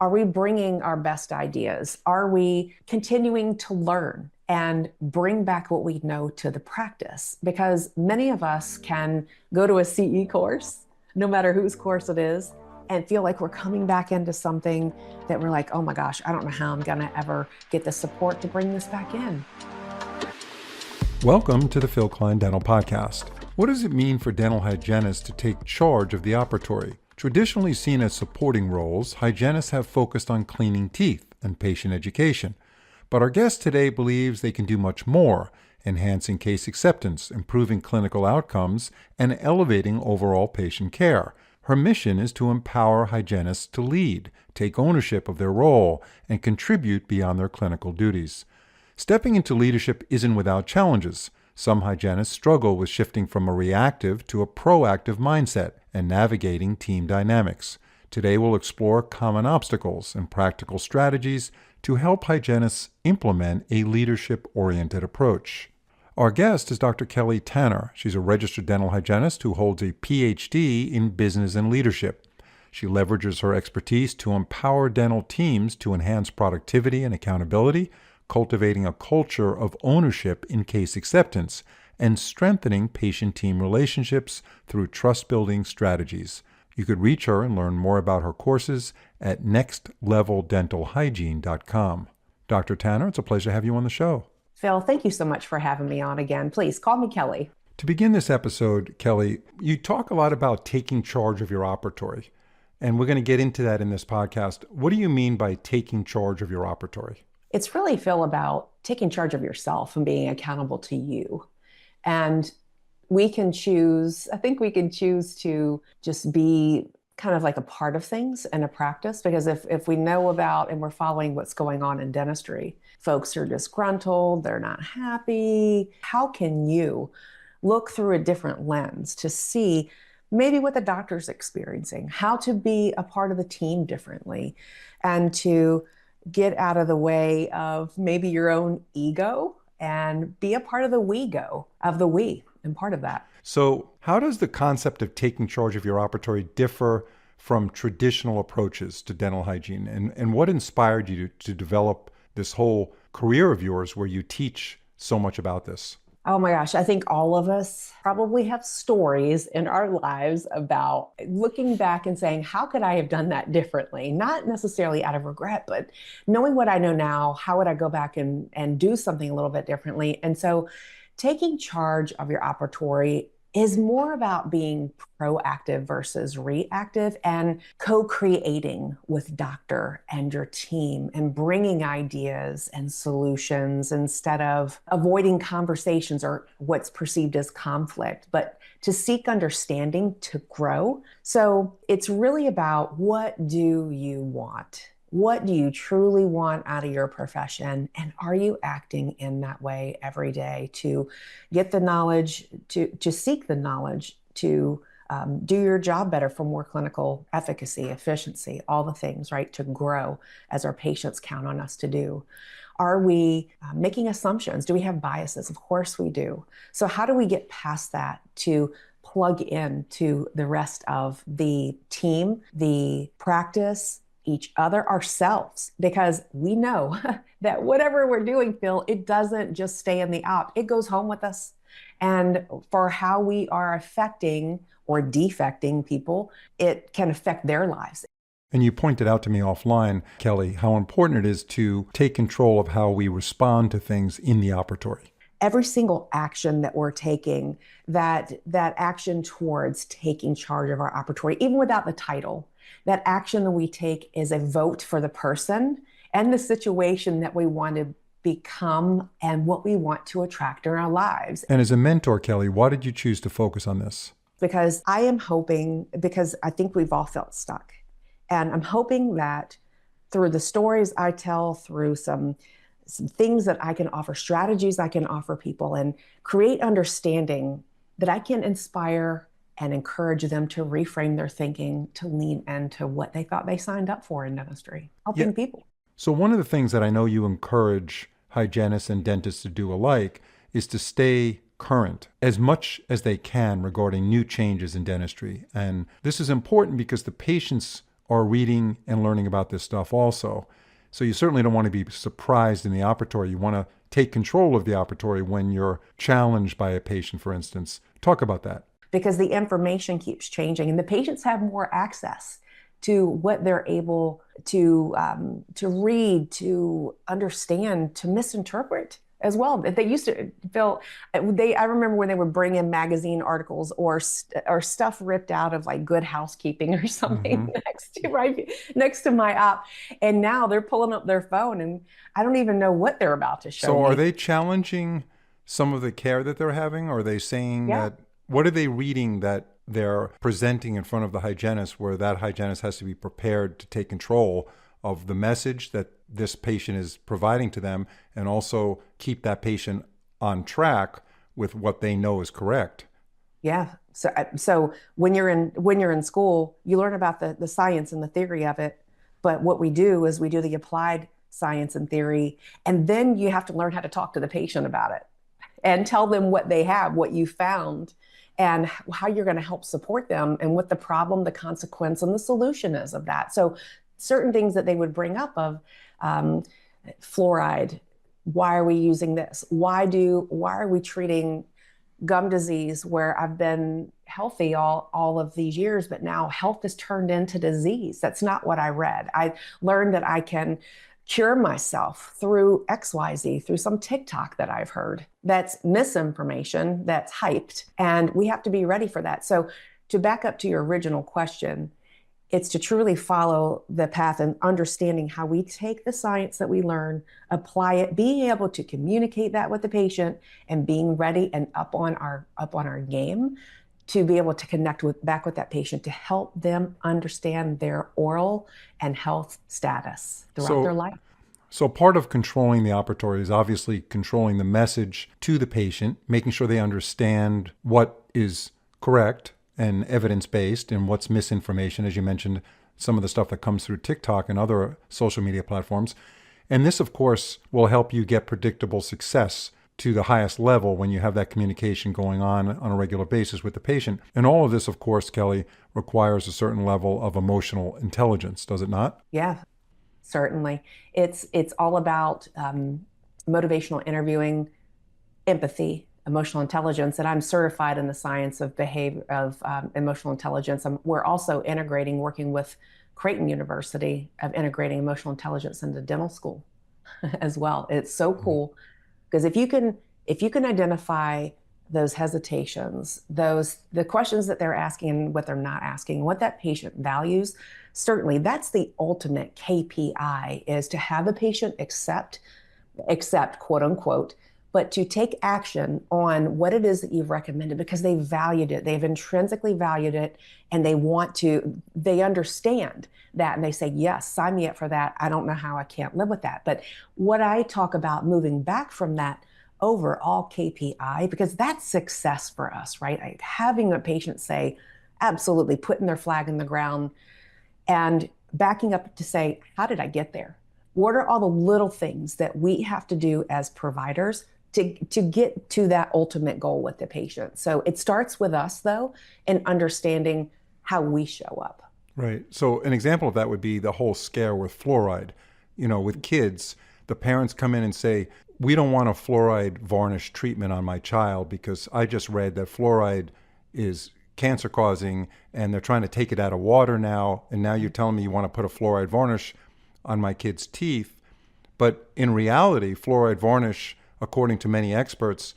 Are we bringing our best ideas? Are we continuing to learn and bring back what we know to the practice? Because many of us can go to a CE course, no matter whose course it is, and feel like we're coming back into something that we're like, oh my gosh, I don't know how I'm going to ever get the support to bring this back in. Welcome to the Phil Klein Dental Podcast. What does it mean for dental hygienists to take charge of the operatory? Traditionally seen as supporting roles, hygienists have focused on cleaning teeth and patient education. But our guest today believes they can do much more, enhancing case acceptance, improving clinical outcomes, and elevating overall patient care. Her mission is to empower hygienists to lead, take ownership of their role, and contribute beyond their clinical duties. Stepping into leadership isn't without challenges. Some hygienists struggle with shifting from a reactive to a proactive mindset and navigating team dynamics. Today we'll explore common obstacles and practical strategies to help hygienists implement a leadership-oriented approach. Our guest is Dr. Kelly Tanner. She's a registered dental hygienist who holds a PhD in business and leadership. She leverages her expertise to empower dental teams to enhance productivity and accountability, cultivating a culture of ownership in case acceptance, and strengthening patient-team relationships through trust-building strategies. You could reach her and learn more about her courses at nextleveldentalhygiene.com. Dr. Tanner, it's a pleasure to have you on the show. Phil, thank you so much for having me on again. Please call me Kelly. To begin this episode, Kelly, you talk a lot about taking charge of your operatory, and we're going to get into that in this podcast. What do you mean by taking charge of your operatory? It's really, Phil, about taking charge of yourself and being accountable to you. And we can choose to just be kind of like a part of things in a practice, because if we know about and we're following what's going on in dentistry, folks are disgruntled, they're not happy. How can you look through a different lens to see maybe what the doctor's experiencing, how to be a part of the team differently, and to get out of the way of maybe your own ego and be a part of the we go, of the we, and part of that. So how does the concept of taking charge of your operatory differ from traditional approaches to dental hygiene? And what inspired you to develop this whole career of yours where you teach so much about this? Oh my gosh, I think all of us probably have stories in our lives about looking back and saying, how could I have done that differently? Not necessarily out of regret, but knowing what I know now, how would I go back and do something a little bit differently? And so taking charge of your operatory is more about being proactive versus reactive and co-creating with doctor and your team and bringing ideas and solutions instead of avoiding conversations or what's perceived as conflict, but to seek understanding to grow. So it's really about, what do you want? What do you truly want out of your profession? And are you acting in that way every day to get the knowledge, to seek the knowledge, to do your job better for more clinical efficacy, efficiency, all the things, right, to grow as our patients count on us to do? Are we making assumptions? Do we have biases? Of course we do. So how do we get past that to plug in to the rest of the team, the practice, each other, ourselves? Because we know that whatever we're doing, Phil, it doesn't just stay in the op. It goes home with us. And for how we are affecting or defecting people, it can affect their lives. And you pointed out to me offline, Kelly, how important it is to take control of how we respond to things in the operatory. Every single action that we're taking, that action towards taking charge of our operatory, even without the title, that action that we take is a vote for the person and the situation that we want to become and what we want to attract in our lives. And as a mentor, Kelly, why did you choose to focus on this? Because I am hoping, because I think we've all felt stuck. And I'm hoping that through the stories I tell, through some things that I can offer, strategies I can offer people, and create understanding, that I can inspire and encourage them to reframe their thinking, to lean into what they thought they signed up for in dentistry, helping people. So one of the things that I know you encourage hygienists and dentists to do alike is to stay current as much as they can regarding new changes in dentistry. And this is important because the patient's are reading and learning about this stuff also. So you certainly don't want to be surprised in the operatory. You want to take control of the operatory when you're challenged by a patient, for instance. Talk about that. Because the information keeps changing and the patients have more access to what they're able to read, to understand, to misinterpret as well. They used to feel I remember when they would bring in magazine articles or stuff ripped out of like Good Housekeeping or something next to my op, and now they're pulling up their phone and I don't even know what they're about to show So me. are they challenging some of the care that they're having? Or are they saying that, what are they reading that they're presenting in front of the hygienist, where that hygienist has to be prepared to take control of the message that this patient is providing to them and also keep that patient on track with what they know is correct? Yeah. So when you're in school, you learn about the science and the theory of it. But what we do is we do the applied science and theory, and then you have to learn how to talk to the patient about it and tell them what they have, what you found, and how you're going to help support them and what the problem, the consequence, and the solution is of that. So certain things that they would bring up of fluoride. Why are we using this? Why are we treating gum disease where I've been healthy all of these years, but now health is turned into disease? That's not what I read. I learned that I can cure myself through XYZ, through some TikTok that I've heard. That's misinformation, that's hyped, and we have to be ready for that. So to back up to your original question, it's to truly follow the path and understanding how we take the science that we learn, apply it, being able to communicate that with the patient, and being ready and up on our game to be able to connect back with that patient to help them understand their oral and health status throughout their life. So part of controlling the operatory is obviously controlling the message to the patient, making sure they understand what is correct and evidence-based and what's misinformation, as you mentioned, some of the stuff that comes through TikTok and other social media platforms. And this, of course, will help you get predictable success to the highest level when you have that communication going on a regular basis with the patient. And all of this, of course, Kelly, requires a certain level of emotional intelligence, does it not? Yeah, certainly. It's all about motivational interviewing, empathy, emotional intelligence, and I'm certified in the science of emotional intelligence. We're also working with Creighton University of integrating emotional intelligence into dental school as well. It's so cool because if you can identify those hesitations, the questions that they're asking and what they're not asking, what that patient values, certainly that's the ultimate KPI, is to have the patient accept, quote unquote, but to take action on what it is that you've recommended because they valued it. They've intrinsically valued it, and they understand that, and they say, yes, sign me up for that. I don't know how I can't live with that. But what I talk about moving back from that overall KPI, because that's success for us, right? Like having a patient say, absolutely, putting their flag in the ground and backing up to say, how did I get there? What are all the little things that we have to do as providers to get to that ultimate goal with the patient? So it starts with us, though, in understanding how we show up. Right. So an example of that would be the whole scare with fluoride. You know, with kids, the parents come in and say, we don't want a fluoride varnish treatment on my child because I just read that fluoride is cancer causing and they're trying to take it out of water now. And now you're telling me you want to put a fluoride varnish on my kid's teeth. But in reality, fluoride varnish, according to many experts,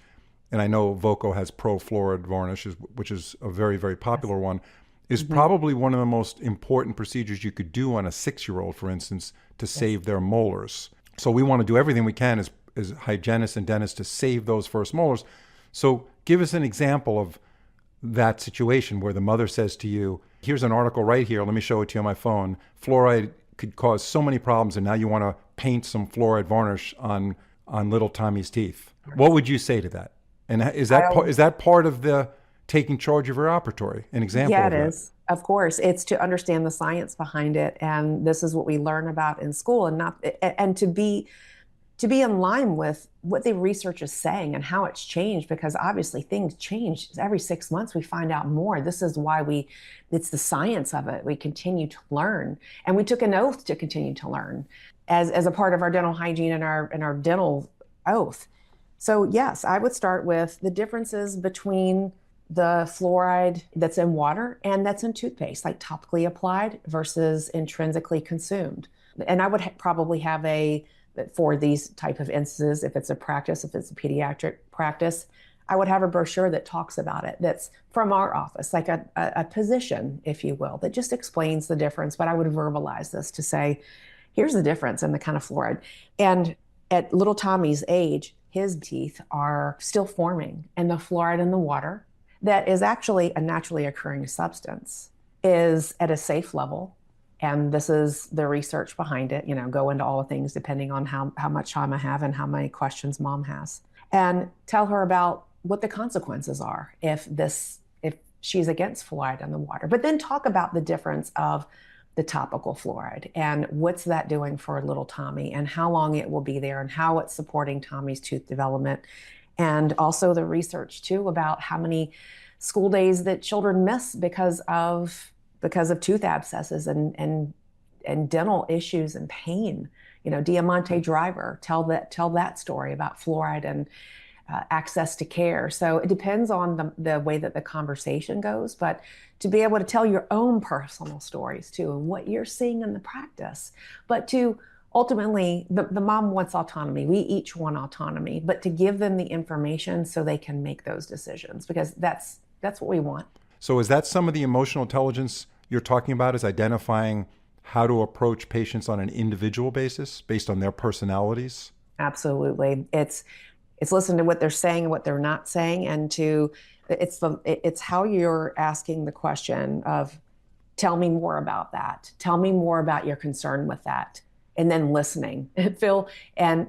and I know Voco has pro fluoride varnish, which is a very, very popular one, is probably one of the most important procedures you could do on a 6-year-old, for instance, to save their molars. So we want to do everything we can as hygienists and dentists to save those first molars. So give us an example of that situation where the mother says to you, here's an article right here, let me show it to you on my phone. Fluoride could cause so many problems, and now you want to paint some fluoride varnish on little Tommy's teeth. What would you say to that? And is that part of the taking charge of your operatory? An example of that? Yeah, it is. Of course, it's to understand the science behind it, and this is what we learn about in school, and to be to be in line with what the research is saying and how it's changed, because obviously things change every 6 months. We find out more. This is why it's the science of it. We continue to learn, and we took an oath to continue to learn as a part of our dental hygiene and our dental oath. So yes, I would start with the differences between the fluoride that's in water and that's in toothpaste, like topically applied versus intrinsically consumed. And I would probably have for these type of instances, if it's a practice, if it's a pediatric practice, I would have a brochure that talks about it, that's from our office, like a position, if you will, that just explains the difference. But I would verbalize this to say, here's the difference in the kind of fluoride. And at little Tommy's age, his teeth are still forming, and the fluoride in the water, that is actually a naturally occurring substance, is at a safe level. And this is the research behind it, go into all the things depending on how much time I have and how many questions mom has. And tell her about what the consequences are if she's against fluoride in the water. But then talk about the difference of the topical fluoride and what's that doing for little Tommy and how long it will be there and how it's supporting Tommy's tooth development. And also the research too about how many school days that children miss because of tooth abscesses and dental issues and pain. Diamante Driver, tell that story about fluoride and access to care. So it depends on the way that the conversation goes, but to be able to tell your own personal stories too, and what you're seeing in the practice, but to ultimately, the mom wants autonomy. We each want autonomy, but to give them the information so they can make those decisions, because that's what we want. So is that some of the emotional intelligence you're talking about, is identifying how to approach patients on an individual basis based on their personalities? Absolutely. It's listening to what they're saying and what they're not saying, and it's how you're asking the question of, tell me more about that. Tell me more about your concern with that. And then listening, Phil. And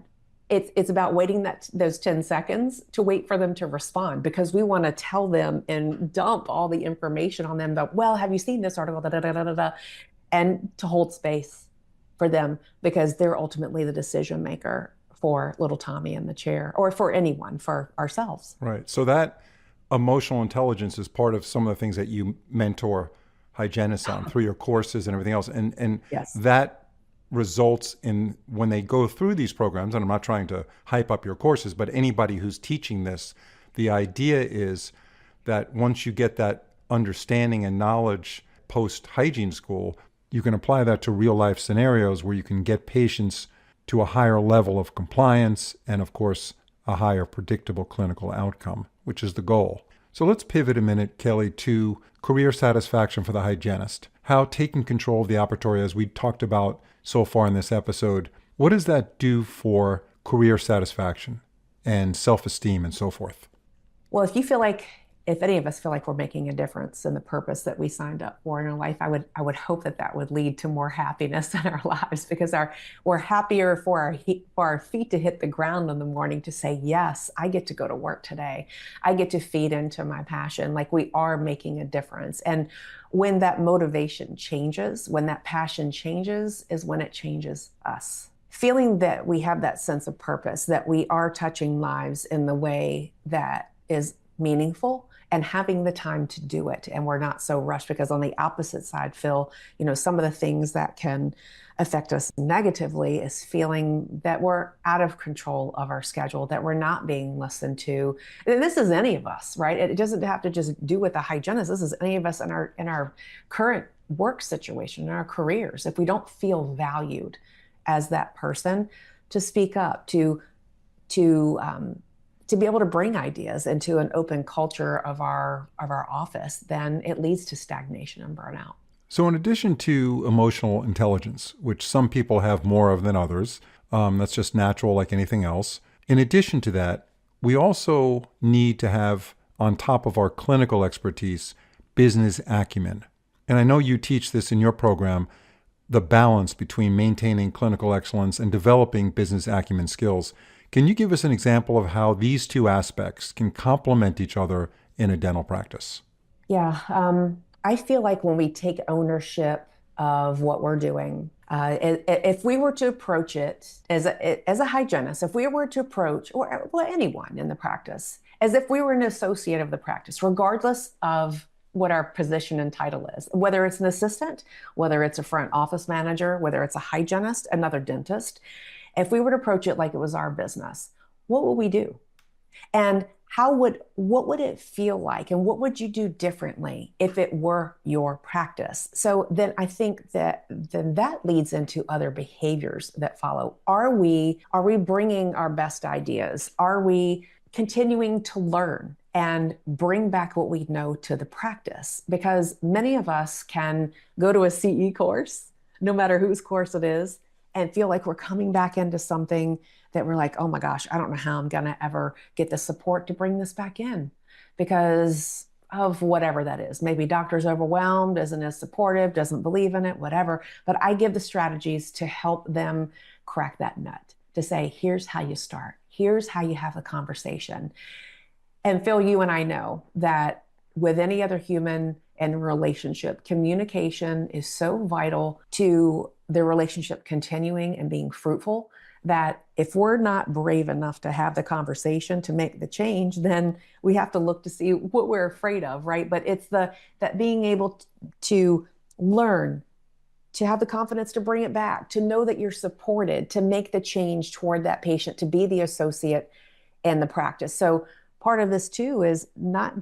it's about waiting those 10 seconds to wait for them to respond, because we want to tell them and dump all the information on them about, well, have you seen this article? Da, da, da, da, da, and to hold space for them, because they're ultimately the decision maker for little Tommy in the chair, or for anyone, for ourselves. Right. So that emotional intelligence is part of some of the things that you mentor hygienists on through your courses and everything else. And yes, that results in, when they go through these programs, and I'm not trying to hype up your courses, but anybody who's teaching this, the idea is that once you get that understanding and knowledge post hygiene school, you can apply that to real life scenarios where you can get patients to a higher level of compliance and, of course, a higher predictable clinical outcome, which is the goal. So let's pivot a minute, Kelly, to career satisfaction for the hygienist. How taking control of the operatory, as we talked about so far in this episode, what does that do for career satisfaction and self-esteem and so forth? Well, if any of us feel like we're making a difference in the purpose that we signed up for in our life, I would hope that would lead to more happiness in our lives, because we're happier for our feet to hit the ground in the morning to say, yes, I get to go to work today. I get to feed into my passion. Like, we are making a difference. And when that motivation changes, when that passion changes, is when it changes us. Feeling that we have that sense of purpose, that we are touching lives in the way that is meaningful, and having the time to do it. And we're not so rushed, because on the opposite side, Phil, some of the things that can affect us negatively is feeling that we're out of control of our schedule, that we're not being listened to. And this is any of us, right? It doesn't have to just do with a hygienist. This is any of us in our current work situation, in our careers. If we don't feel valued as that person, to speak up, to be able to bring ideas into an open culture of our office, then it leads to stagnation and burnout. So in addition to emotional intelligence, which some people have more of than others, that's just natural like anything else. In addition to that, we also need to have, on top of our clinical expertise, business acumen. And I know you teach this in your program, the balance between maintaining clinical excellence and developing business acumen skills. Can you give us an example of how these two aspects can complement each other in a dental practice? Yeah, I feel like when we take ownership of what we're doing, If we were to approach it as a hygienist, if we were to approach, or well, anyone in the practice, as if we were an associate of the practice, regardless of what our position and title is, whether it's an assistant, whether it's a front office manager, whether it's a hygienist, another dentist, if we were to approach it like it was our business, what would we do? And what would it feel like, and what would you do differently if it were your practice? So then I think that leads into other behaviors that follow. Are we bringing our best ideas? Are we continuing to learn and bring back what we know to the practice? Because many of us can go to a CE course, no matter whose course it is, and feel like we're coming back into something that we're like, oh my gosh, I don't know how I'm going to ever get the support to bring this back in because of whatever that is. Maybe doctor's overwhelmed, isn't as supportive, doesn't believe in it, whatever. But I give the strategies to help them crack that nut, to say, here's how you start. Here's how you have a conversation. And Phil, you and I know that with any other human and relationship, communication is so vital to the relationship continuing and being fruitful, that if we're not brave enough to have the conversation to make the change, then we have to look to see what we're afraid of, right? But it's that being able to learn, to have the confidence to bring it back, to know that you're supported, to make the change toward that patient, to be the associate in the practice. So part of this too is not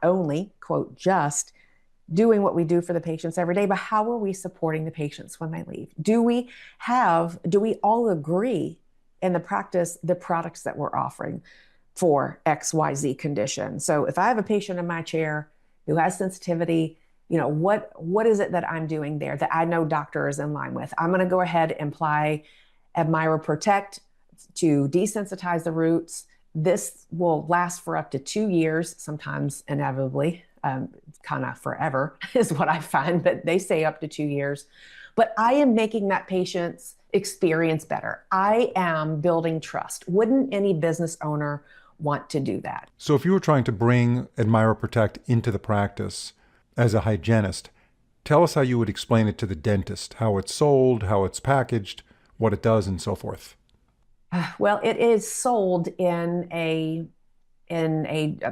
only, quote, just doing what we do for the patients every day, but how are we supporting the patients when they leave? Do we all agree in the practice the products that we're offering for XYZ condition? So if I have a patient in my chair who has sensitivity, what is it that I'm doing there that I know doctor is in line with? I'm going to go ahead and apply Admira Protect to desensitize the roots. This will last for up to 2 years, sometimes inevitably, kind of forever is what I find, but they say up to 2 years. But I am making that patient's experience better. I am building trust. Wouldn't any business owner want to do that? So if you were trying to bring Admira Protect into the practice as a hygienist, tell us how you would explain it to the dentist, how it's sold, how it's packaged, what it does, and so forth. Well, it is sold in a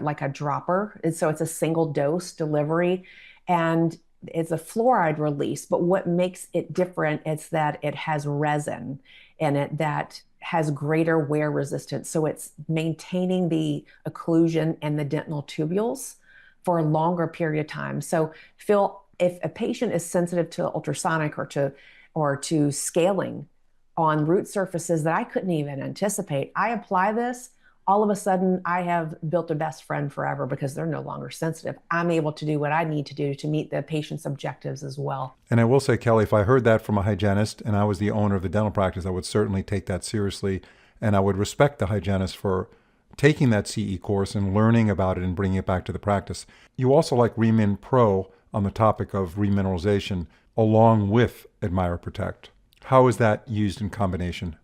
like a dropper. And so it's a single dose delivery, and it's a fluoride release. But what makes it different is that it has resin in it that has greater wear resistance. So it's maintaining the occlusion and the dental tubules for a longer period of time. So Phil, if a patient is sensitive to ultrasonic or to scaling on root surfaces that I couldn't even anticipate, I apply this, all of a sudden I have built a best friend forever because they're no longer sensitive. I'm able to do what I need to do to meet the patient's objectives as well. And I will say, Kelly, if I heard that from a hygienist and I was the owner of the dental practice, I would certainly take that seriously. And I would respect the hygienist for taking that CE course and learning about it and bringing it back to the practice. You also like Remin Pro on the topic of remineralization along with Admira Protect. How is that used in combination?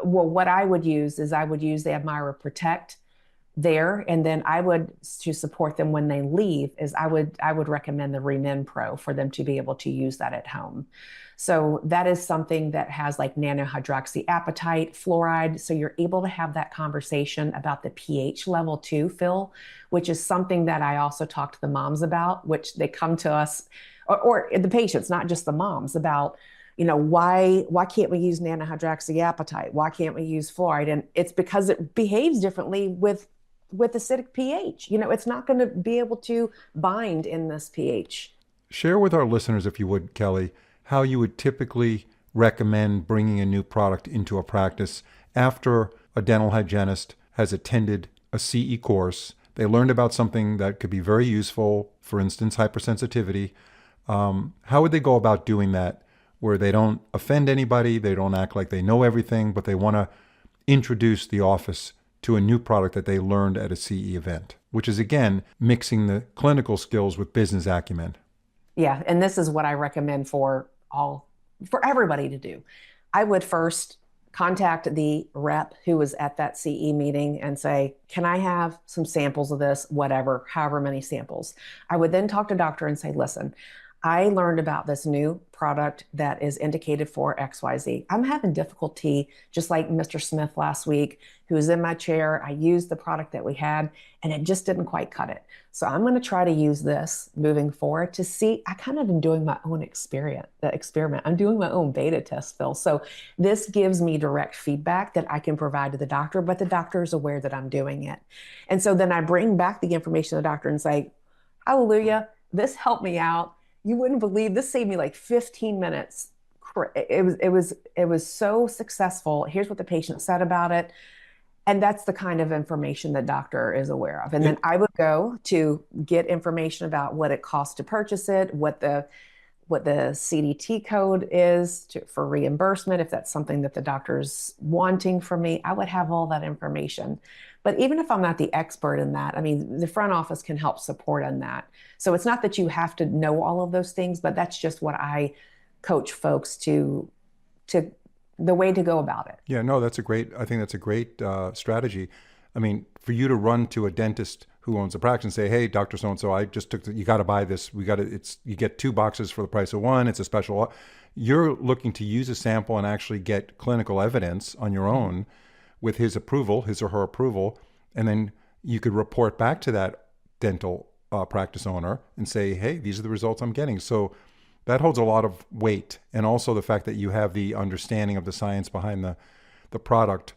Well, what I would use is I would use the Admira Protect there, and then to support them when they leave, is I would recommend the Remin Pro for them to be able to use that at home. So that is something that has like nanohydroxyapatite, fluoride. So you're able to have that conversation about the pH level too, Phil, which is something that I also talk to the moms about, which they come to us, or the patients, not just the moms, about, why can't we use nanohydroxyapatite? Why can't we use fluoride? And it's because it behaves differently with acidic pH. It's not going to be able to bind in this pH. Share with our listeners, if you would, Kelly, how you would typically recommend bringing a new product into a practice after a dental hygienist has attended a CE course. They learned about something that could be very useful, for instance, hypersensitivity. How would they go about doing that where they don't offend anybody, they don't act like they know everything, but they want to introduce the office to a new product that they learned at a CE event, which is, again, mixing the clinical skills with business acumen? Yeah, and this is what I recommend for everybody to do. I would first contact the rep who was at that CE meeting and say, can I have some samples of this, whatever, however many samples. I would then talk to doctor and say, listen, I learned about this new product that is indicated for XYZ. I'm having difficulty, just like Mr. Smith last week, who was in my chair. I used the product that we had, and it just didn't quite cut it. So I'm going to try to use this moving forward to see. I kind of am doing my own experiment. I'm doing my own beta test, Phil. So this gives me direct feedback that I can provide to the doctor, but the doctor is aware that I'm doing it. And so then I bring back the information to the doctor and say, hallelujah, this helped me out. You wouldn't believe this saved me like 15 minutes. It was so successful. Here's what the patient said about it. And that's the kind of information that doctor is aware of. And then I would go to get information about what it costs to purchase it, what the CDT code is for reimbursement, if that's something that the doctor's wanting from me. I would have all that information. But even if I'm not the expert in that, I mean, the front office can help support on that. So it's not that you have to know all of those things, but that's just what I coach folks to the way to go about it. Yeah, no, I think that's a great strategy. I mean, for you to run to a dentist who owns a practice and say, hey, Dr. So-and-so, I just took, you got to buy this. You get 2 boxes for the price of 1. It's a special. You're looking to use a sample and actually get clinical evidence on your own with his or her approval. And then you could report back to that dental practice owner and say, hey, these are the results I'm getting. So that holds a lot of weight. And also the fact that you have the understanding of the science behind the product.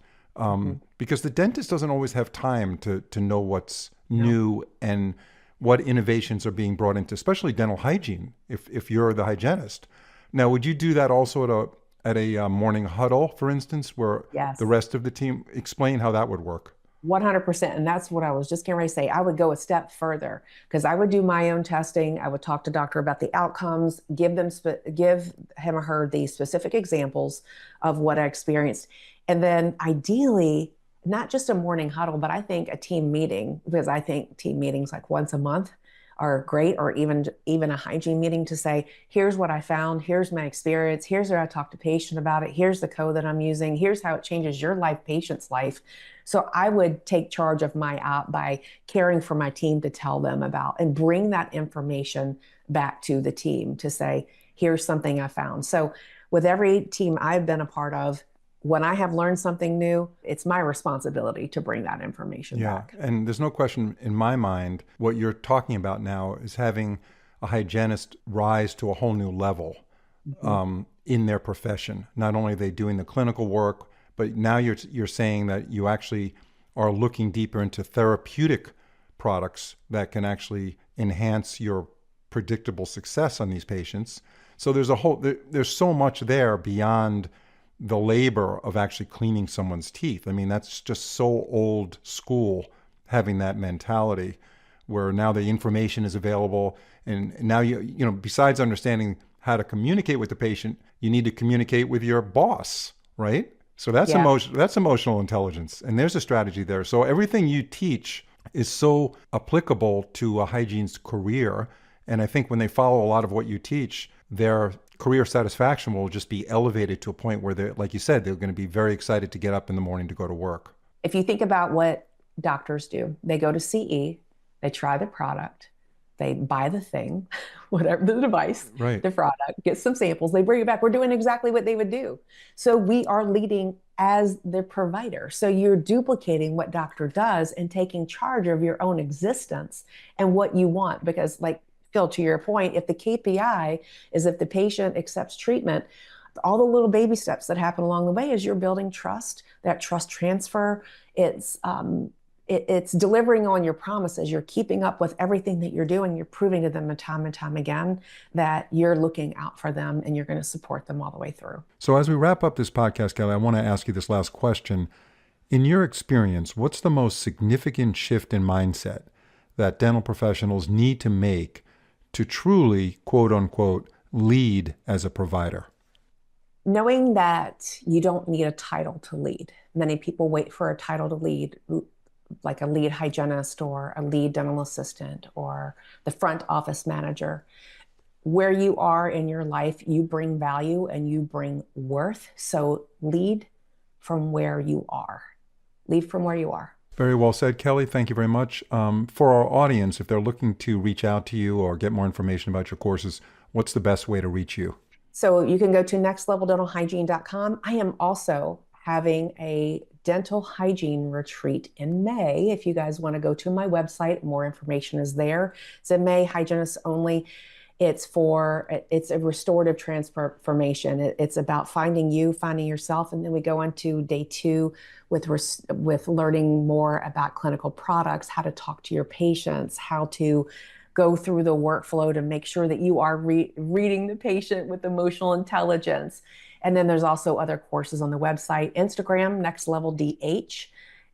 Because the dentist doesn't always have time to know what's new and what innovations are being brought into, especially dental hygiene, if you're the hygienist. Now, would you do that also at a morning huddle, for instance, where Yes. the rest of the team explain how that would work? 100%. And that's what I was just getting ready to say. I would go a step further because I would do my own testing. I would talk to doctor about the outcomes, give him or her the specific examples of what I experienced. And then ideally, not just a morning huddle, but I think a team meeting, because I think team meetings like once a month are great, or even a hygiene meeting to say, here's what I found, here's my experience, here's where I talked to patient about it, here's the code that I'm using, here's how it changes your life, patient's life. So I would take charge of my app by caring for my team to tell them about and bring that information back to the team to say, here's something I found. So with every team I've been a part of, when I have learned something new, it's my responsibility to bring that information back. And there's no question in my mind, what you're talking about now is having a hygienist rise to a whole new level in their profession. Not only are they doing the clinical work, but now you're saying that you actually are looking deeper into therapeutic products that can actually enhance your predictable success on these patients. So there's so much there beyond the labor of actually cleaning someone's teeth. I mean, that's just so old school, having that mentality where now the information is available. And now, besides understanding how to communicate with the patient, you need to communicate with your boss, right? So that's emotional intelligence. And there's a strategy there. So everything you teach is so applicable to a hygiene's career. And I think when they follow a lot of what you teach, their career satisfaction will just be elevated to a point where they're, like you said, they're going to be very excited to get up in the morning to go to work. If you think about what doctors do, they go to CE, they try the product, they buy the thing, whatever the device, right, the product, get some samples, they bring it back. We're doing exactly what they would do. So we are leading as the provider. So you're duplicating what doctor does and taking charge of your own existence and what you want. Because like Phil, to your point, if the KPI is if the patient accepts treatment, all the little baby steps that happen along the way is you're building trust, that trust transfer. It's delivering on your promises. You're keeping up with everything that you're doing. You're proving to them time and time again that you're looking out for them and you're going to support them all the way through. So as we wrap up this podcast, Kelly, I want to ask you this last question. In your experience, what's the most significant shift in mindset that dental professionals need to make to truly, quote unquote, lead as a provider? Knowing that you don't need a title to lead. Many people wait for a title to lead, like a lead hygienist or a lead dental assistant or the front office manager. Where you are in your life, you bring value and you bring worth. So lead from where you are. Lead from where you are. Very well said, Kelly. Thank you very much. For our audience, if they're looking to reach out to you or get more information about your courses, what's the best way to reach you? So you can go to nextleveldentalhygiene.com. I am also having a dental hygiene retreat in May. If you guys want to go to my website, more information is there. It's in May, hygienists only. It's a restorative transformation. It's about finding you, finding yourself, and then we go into day 2 with learning more about clinical products, how to talk to your patients, how to go through the workflow to make sure that you are reading the patient with emotional intelligence. And then there's also other courses on the website, Instagram, Next Level DH,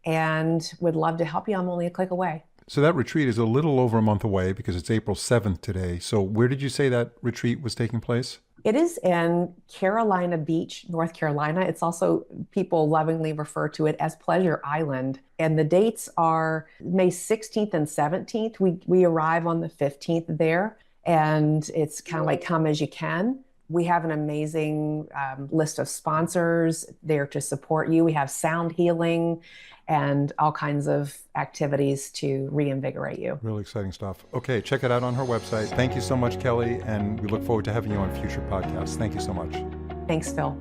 and would love to help you. I'm only a click away. So that retreat is a little over a month away because it's April 7th today. So where did you say that retreat was taking place? It is in Carolina Beach, North Carolina. It's also, people lovingly refer to it as Pleasure Island. And the dates are May 16th and 17th. We arrive on the 15th there, and it's kind of like come as you can. We have an amazing list of sponsors there to support you. We have sound healing and all kinds of activities to reinvigorate you. Really exciting stuff. Okay, check it out on her website. Thank you so much, Kelly, and we look forward to having you on future podcasts. Thank you so much. Thanks, Phil.